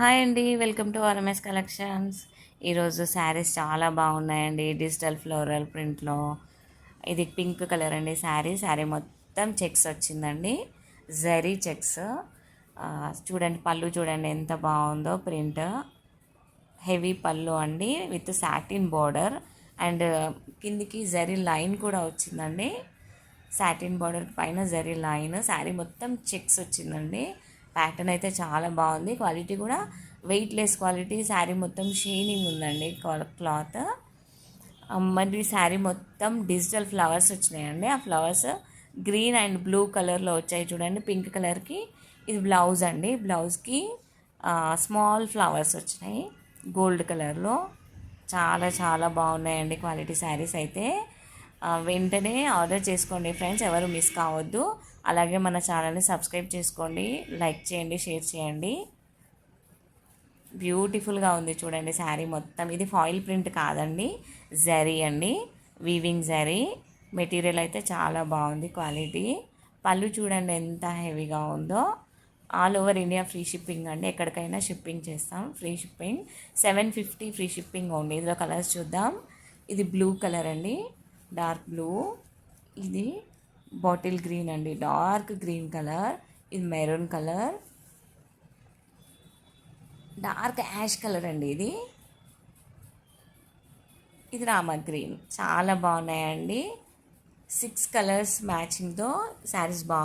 Hi అండి, welcome to RMS collections. ఈరోజు శారీస్ చాలా బాగున్నాయండి. డిజిటల్ ఫ్లోరల్ ప్రింట్లో ఇది పింక్ కలర్ అండి. శారీ మొత్తం చెక్స్ వచ్చిందండి, జరీ చెక్స్. చూడండి, పళ్ళు చూడండి ఎంత బాగుందో. ప్రింట్ హెవీ పళ్ళు అండి, విత్ సాటిన్ బార్డర్ అండ్ కిందికి జరీ లైన్ కూడా వచ్చిందండి. సాటిన్ బార్డర్ పైన జరీ లైన్. శారీ మొత్తం చెక్స్ వచ్చిందండి. ప్యాటర్న్ అయితే చాలా బాగుంది. క్వాలిటీ కూడా వెయిట్లెస్ క్వాలిటీ. శారీ మొత్తం షైనింగ్ ఉందండి క్లాత్. మరి శారీ మొత్తం డిజిటల్ ఫ్లవర్స్ వచ్చినాయండి. ఆ ఫ్లవర్స్ గ్రీన్ అండ్ బ్లూ కలర్లో వచ్చాయి చూడండి. పింక్ కలర్కి ఇది బ్లౌజ్ అండి. బ్లౌజ్కి స్మాల్ ఫ్లవర్స్ వచ్చినాయి గోల్డ్ కలర్లో. చాలా చాలా బాగున్నాయండి క్వాలిటీ శారీస్ అయితే. వెంటనే ఆర్డర్ చేసుకోండి ఫ్రెండ్స్, ఎవరు మిస్ కావద్దు. అలాగే మన ఛానల్ని సబ్స్క్రైబ్ చేసుకోండి, లైక్ చేయండి, షేర్ చేయండి. బ్యూటిఫుల్గా ఉంది చూడండి శారీ మొత్తం. ఇది ఫాయిల్ ప్రింట్ కాదండి, జరీ అండి, వీవింగ్ జరీ. మెటీరియల్ అయితే చాలా బాగుంది క్వాలిటీ. పళ్ళు చూడండి ఎంత హెవీగా ఉందో. All over India free shipping అండి, ఎక్కడికైనా షిప్పింగ్ చేస్తాం. Free shipping 750 free shipping only. ఇందులో కలర్స్ చూద్దాం. ఇది బ్లూ కలర్ అండి, డార్క్ బ్లూ. ఇది బాటిల్ గ్రీన్ అండి, డార్క్ గ్రీన్ కలర్. ఇది maroon colour, dark ash colour అండి. ఇది రామా గ్రీన్. చాలా బాగున్నాయండి. 6 కలర్స్ మ్యాచింగ్తో శారీస్ బాగున్నాయి.